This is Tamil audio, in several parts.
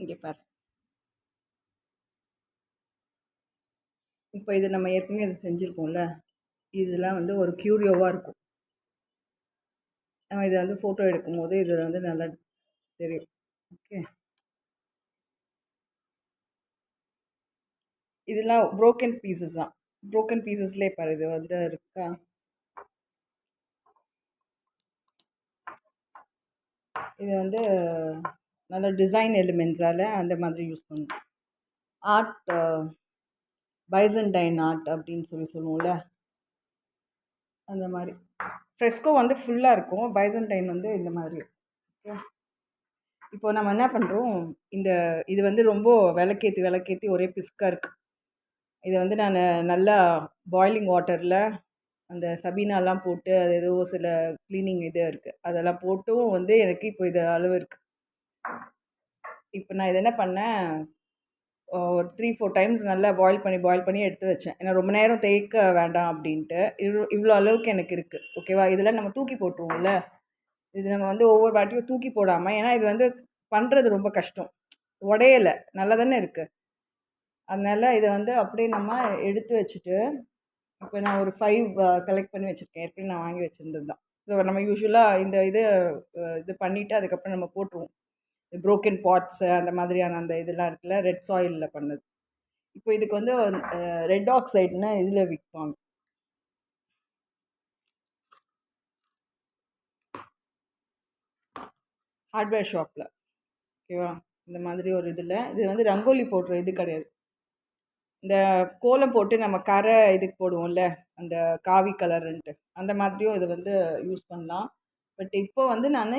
இங்கே பாரு. இப்போ இது நம்ம ஏற்கனவே இது செஞ்சுருக்கோம்ல, இதெல்லாம் வந்து ஒரு க்யூரியோவாக இருக்கும். நம்ம இதை வந்து ஃபோட்டோ எடுக்கும்போது இது வந்து நல்லா தெரியும். ஓகே, இதெல்லாம் ப்ரோக்கன் பீசஸ் தான். ப்ரோக்கன் பீசஸ்லேயே பாரு, இது வந்து இருக்கா. இது வந்து நல்ல டிசைன் எலிமெண்ட்ஸால் அந்த மாதிரி யூஸ் பண்ணுவோம். ஆர்ட், பைசன்டைன் ஆர்ட் அப்படின்னு சொல்லுவோம்ல, அந்த மாதிரி. ஃப்ரெஸ்கோ வந்து ஃபுல்லாக இருக்கும், பைசன்டைன் வந்து இந்த மாதிரி. ஓகே, இப்போ நம்ம என்ன பண்ணுறோம், இது வந்து ரொம்ப விளக்கேற்றி ஒரே பிஸ்காக இருக்குது. இதை வந்து நான் நல்லா பாய்லிங் வாட்டரில் அந்த சபீனாலாம் போட்டு அது ஏதோ சில க்ளீனிங் இது இருக்குது, அதெல்லாம் போட்டும் வந்து எனக்கு இப்போ இது அளவு இருக்குது. இப்போ நான் இதை என்ன பண்ணேன், ஒரு 3-4 டைம்ஸ் நல்லா பாயில் பண்ணி எடுத்து வச்சேன். ஏன்னா ரொம்ப நேரம் தேய்க்க வேண்டாம் அப்படின்ட்டு. இவ்வளோ அளவுக்கு எனக்கு இருக்குது. ஓகேவா, இதெல்லாம் நம்ம தூக்கி போட்டுருவோம்ல, இது நம்ம வந்து ஒவ்வொரு வாட்டியும் தூக்கி போடாமல், ஏன்னா இது வந்து பண்ணுறது ரொம்ப கஷ்டம், உடையலை, நல்லா தானே இருக்குது. அதனால் இதை வந்து அப்படியே நம்ம எடுத்து வச்சுட்டு, இப்போ நான் ஒரு 5 கலெக்ட் பண்ணி வச்சுருக்கேன். ஏற்கனவே நான் வாங்கி வச்சுருந்தது தான். ஸோ நம்ம யூஸ்வலாக இது பண்ணிவிட்டு அதுக்கப்புறம் நம்ம போட்டுருவோம். ப்ரோக்கன் பாட்ஸு அந்த மாதிரியான அந்த இதெல்லாம் இருக்குல்ல, ரெட் சாயிலில் பண்ணது. இப்போ இதுக்கு வந்து ரெட் ஆக்சைடுன்னு இதில் விற்பாங்க, ஹார்ட்வேர் ஷாப்பில். ஓகேவா, இந்த மாதிரி ஒரு இது வந்து ரங்கோலி போடுற இது கிடையாது. இந்த கோலம் போட்டு நம்ம கரை இதுக்கு போடுவோம்ல, அந்த காவி கலருன்ட்டு, அந்த மாதிரியும் இது வந்து யூஸ் பண்ணலாம். பட் இப்போ வந்து நான்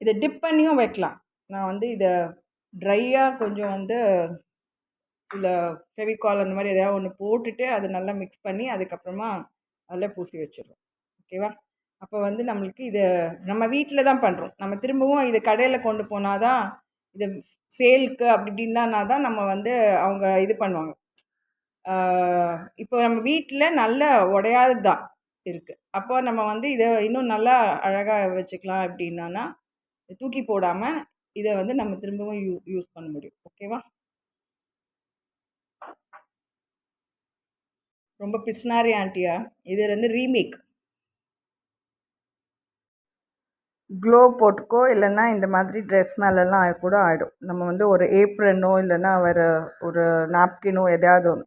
இதை டிப் பண்ணியும் வைக்கலாம். நான் வந்து இதை ட்ரையாக கொஞ்சம் வந்து சில ஃபெவிகால் அந்த மாதிரி எதாவது ஒன்று போட்டுட்டு அதை நல்லா மிக்ஸ் பண்ணி அதுக்கப்புறமா அதில் பூசி வச்சிடுறோம். ஓகேவா, அப்போ வந்து நம்மளுக்கு இது நம்ம வீட்டில் தான் பண்ணுறோம். நம்ம திரும்பவும் இது கடையில் கொண்டு போனால் தான், இது சேலுக்கு அப்படி இப்படின்னா தான் நம்ம வந்து அவங்க இது பண்ணுவாங்க. இப்போ நம்ம வீட்டில் நல்ல உடையாதது தான் இருக்குது. அப்போ நம்ம வந்து இதை இன்னும் நல்லா அழகாக வச்சுக்கலாம். எப்படின்னா தூக்கி போடாமல் இதை வந்து நம்ம திரும்பவும் யூஸ் பண்ண முடியும். ஓகேவா, ரொம்ப பிஸ்னாரி ஆண்டியா. இது வந்து ரீமேக். க்ளோ போட்டுக்கோ, இல்லைன்னா இந்த மாதிரி ட்ரெஸ் மேலெல்லாம் கூட ஆகிடும். நம்ம வந்து ஒரு ஏப்ரனோ இல்லைன்னா ஒரு நாப்கினோ எதையாவது ஒன்று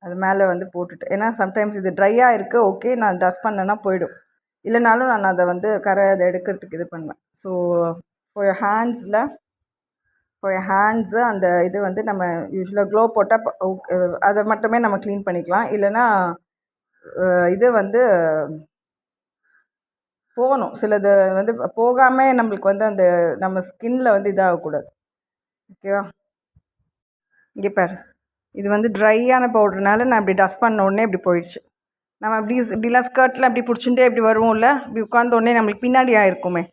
அது மேலே வந்து போட்டுட்டு, ஏன்னா சம்டைம்ஸ் இது ட்ரையாக இருக்குது, ஓகே நான் டஸ்ட் பண்ணேன்னா போயிடும், இல்லைனாலும் நான் அதை வந்து அதை எடுக்கிறதுக்கு இது பண்ணுவேன். ஸோ ஃபார் ஹேண்ட்ஸு அந்த இது வந்து நம்ம யூஸ்வலாக க்ளோ போட்டால் அதை மட்டுமே நம்ம க்ளீன் பண்ணிக்கலாம். இல்லைன்னா இது வந்து போகணும், சிலது வந்து போகாமல் நம்மளுக்கு வந்து அந்த நம்ம ஸ்கின்னில் வந்து இதாகக்கூடாது. ஓகேவா, இங்கே பாரு, இது வந்து ட்ரையான பவுடர்னால நான் இப்படி டஸ்ட் பண்ண உடனே இப்படி போயிடுச்சு. நம்ம இப்படிலாம் ஸ்கர்ட்டில் அப்படி பிடிச்சிட்டே இப்படி வருவோம்ல, இப்படி உட்காந்த உடனே நம்மளுக்கு பின்னாடி ஆகிருக்குமே.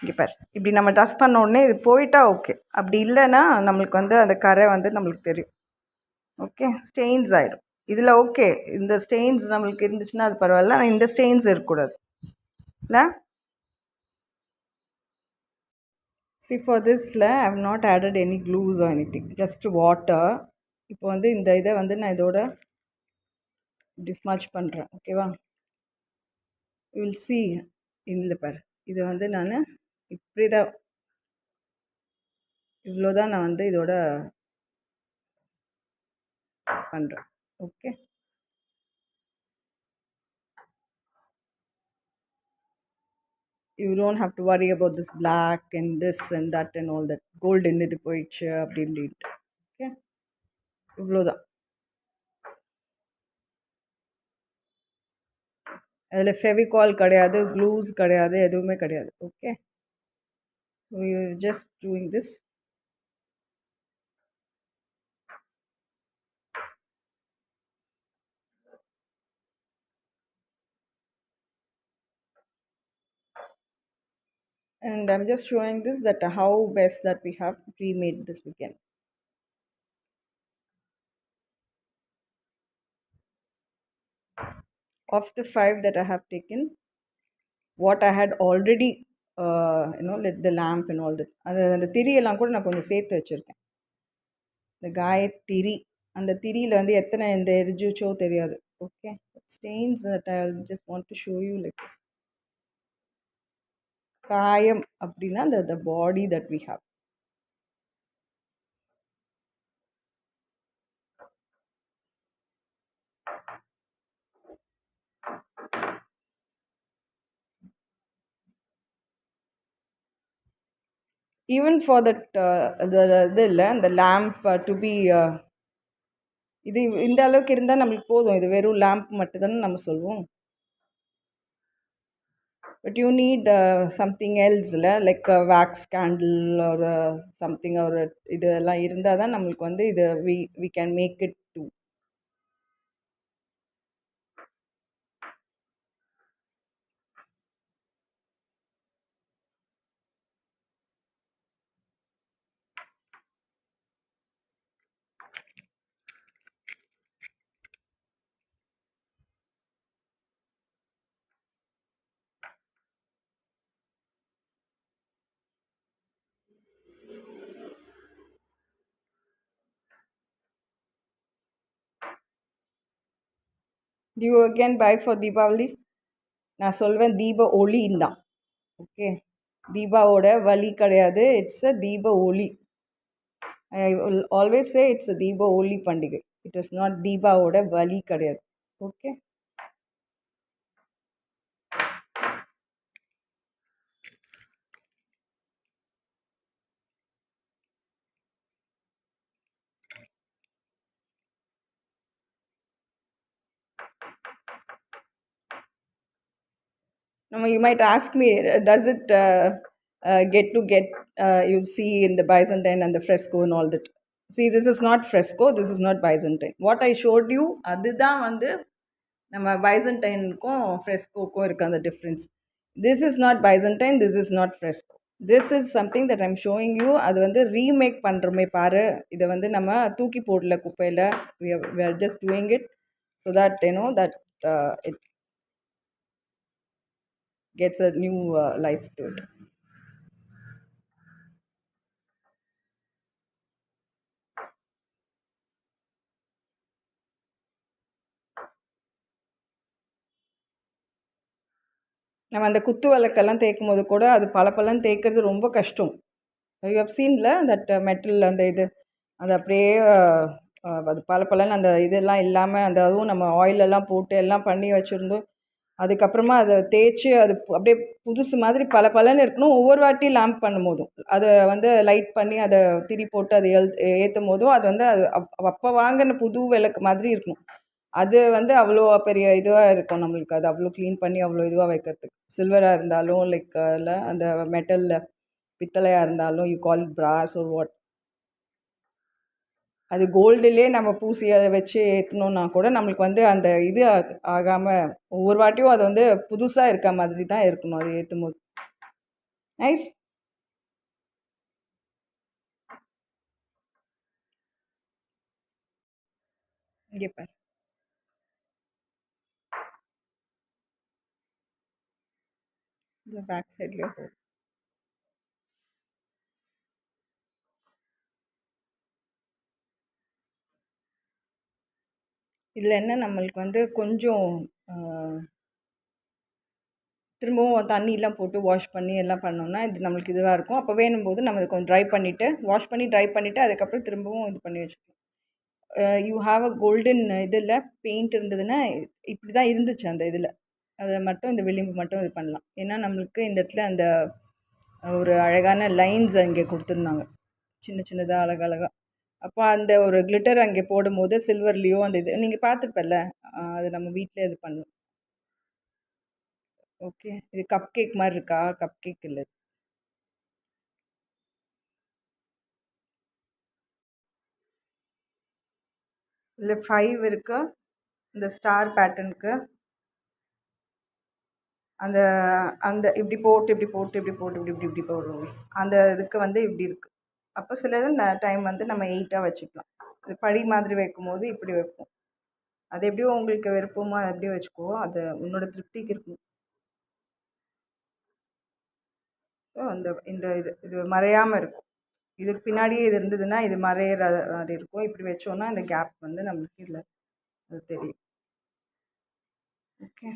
இங்கே பாரு, இப்படி நம்ம டஸ்ட் பண்ண உடனே இது போயிட்டா ஓகே, அப்படி இல்லைன்னா நம்மளுக்கு வந்து அந்த கரை வந்து நம்மளுக்கு தெரியும். ஓகே, ஸ்டெயின்ஸ் ஆகிடும் இதில். ஓகே, இந்த ஸ்டெயின்ஸ் நம்மளுக்கு இருந்துச்சுன்னா அது பரவாயில்ல, ஆனால் இந்த ஸ்டெயின்ஸ் இருக்கக்கூடாது இல்லை. See, for this I have not added any glues or anything, just water. இப்போ வந்து இந்த இதை வந்து நான் இதோட டிஸ்மாச் பண்ணுறேன். ஓகேவா, யூ வில் சி. இதில் பாரு, இதை வந்து நான் இப்படி தான், இவ்வளோ தான் நான் வந்து இதோட பண்ணுறேன். Okay, you don't have to worry about this black and this and that and all that, golden இது போயிடுச்சு அப்படி இப்படின்ட்டு. ஓகே, இவ்வளோதான். அதில் ஃபெவிகால் கிடையாது, க்ளூஸ் கிடையாது, எதுவுமே கிடையாது. Okay, so you just doing this. And I'm just showing this that how best that we have remade this again. Of the 5 that I have taken, what I had already let the lamp and all that. அந்த திரியெல்லாம் கூட நான் கொஞ்சம் சேர்த்து வச்சுருக்கேன். இந்த காயத்திரி, அந்த திரியில் வந்து எத்தனை இந்த எரிஞ்சிச்சோ தெரியாது. Okay, stains that I just want to show you like this. காயம் அப்படின்னா the body that we have. Even for that இது இல்லை அந்த லேம்ப் டு பி இது இந்த அளவுக்கு இருந்தால் நம்மளுக்கு போதும். இது வெறும் லேம்ப் மட்டும் தானே நம்ம சொல்லுவோம். But you need something else இல்லை, லைக் வேக்ஸ் கேண்டில் ஒரு சம்திங் ஒரு இதெல்லாம் இருந்தால் தான் நம்மளுக்கு வந்து இது we can make it too. Do you again buy for Deepavali? நான் சொல்வேன் தீப ஒளின்னு தான். ஓகே, தீபாவோட வலி கிடையாது, இட்ஸ் அ தீப ஒளி. I will always say it's a தீப ஒளி பண்டிகை. இட் இஸ் நாட் தீபாவோட வலி கிடையாது. Okay, you might ask me, does it get you see in the Byzantine and the fresco and all that. See, this is not fresco, this is not Byzantine. What I showed you, அதுதான் வந்து நம்ம பைசன்டைனுக்கும் ஃப்ரெஸ்கோக்கும் இருக்க அந்த difference. This is not Byzantine, this is not Fresco. This is something that I'm showing you. அது வந்து ரீமேக் பண்ணுறோமே பாரு, இதை வந்து நம்ம தூக்கி போடல குப்பையில். we are just doing it so that that it gets a new life to it. நம்ம அந்த குத்து விளக்கெல்லாம் தேய்க்கும் போது கூட அது பலப்பலன்னு தேய்க்கிறது ரொம்ப கஷ்டம். யூ ஹவ் சீன்ல தட் மெட்டல் அந்த இது அது அப்படியே அது பலப்பலன்னு அந்த இதெல்லாம் இல்லாமல் அந்த அதுவும் நம்ம ஆயிலெல்லாம் போட்டு எல்லாம் பண்ணி வச்சுருந்தோம். அதுக்கப்புறமா அதை தேய்ச்சி அது அப்படியே புதுசு மாதிரி பலப்பலன்னு இருக்கணும். ஒவ்வொரு வாட்டி லேம்ப் பண்ணும் போதும் அதை வந்து லைட் பண்ணி அதை திரி போட்டு அதை ஏற்றும் போதும் அது வந்து அது அப்போ வாங்கின புது விளக்கு மாதிரி இருக்கணும். அது வந்து அவ்வளோ பெரிய இதுவாக இருக்கும் நம்மளுக்கு. அது அவ்வளோ க்ளீன் பண்ணி அவ்வளோ இதுவாக வைக்கிறதுக்கு. சில்வராக இருந்தாலும் லைக் இல்லை அந்த மெட்டலில் பித்தளையாக இருந்தாலும் யூ கால் பிராஸ் ஒரு வாட். அது கோல்டுலே நம்ம பூசி அதை வச்சு ஏற்றணுன்னா கூட நம்மளுக்கு வந்து அந்த இது ஆகாமல் ஒவ்வொரு வாட்டியும் அது வந்து புதுசாக இருக்க மாதிரி தான் இருக்கணும் அது ஏற்றும் போது. நைஸ். இங்கே பாரு, இந்த பேக் சைட்லேயே போகும். இதில் என்ன நம்மளுக்கு வந்து கொஞ்சம் திரும்பவும் தண்ணியெலாம் போட்டு வாஷ் பண்ணி எல்லாம் பண்ணோம்னா இது நம்மளுக்கு இதுவாக இருக்கும். அப்போ வேணும்போது நம்ம இதை கொஞ்சம் ட்ரை பண்ணிவிட்டு வாஷ் பண்ணி ட்ரை பண்ணிவிட்டு அதுக்கப்புறம் திரும்பவும் இது பண்ணி வச்சுக்கணும். யூ ஹாவ் அ கோல்டன் இதில் பெயிண்ட் இருந்ததுன்னா இப்படி தான் இருந்துச்சு அந்த இதில். அதை மட்டும் இந்த விளிம்பு மட்டும் இது பண்ணலாம். ஏன்னா நம்மளுக்கு இந்த இடத்துல அந்த ஒரு அழகான லைன்ஸ் அங்கே கொடுத்துருந்தாங்க, சின்ன சின்னதாக அழகழகாக. அப்போ அந்த ஒரு கிளிட்டர் அங்கே போடும்போது சில்வர்லேயோ அந்த இது நீங்கள் பார்த்துருப்பல்ல, அது நம்ம வீட்டில் இது பண்ணலாம். ஓகே, இது கப் கேக் மாதிரி இருக்கா? கப் கேக் இல்லை, இதில் 5 இருக்கு. இந்த ஸ்டார் பேட்டர்னுக்கு அந்த அந்த இப்படி போட்டு இப்படி போட்டு இப்படி போட்டு இப்படி இப்படி இப்படி போடுவோம். அந்த இதுக்கு வந்து இப்படி இருக்குது. அப்போ சில இது டைம் வந்து நம்ம 8ஆக வச்சுக்கலாம். இது படி மாதிரி வைக்கும்போது இப்படி வைப்போம். அது எப்படியோ உங்களுக்கு விருப்பமோ அது எப்படியோ வச்சுக்கோ, அது உன்னோட திருப்திக்கு இருக்கும். ஸோ அந்த இந்த இது இது மறையாமல் இருக்கும். இதுக்கு பின்னாடியே இது இருந்ததுன்னா இது மறையிற மாதிரி இருக்கும். இப்படி வச்சோன்னா இந்த கேப் வந்து நம்மளுக்கு இதில் அது தெரியும். ஓகே.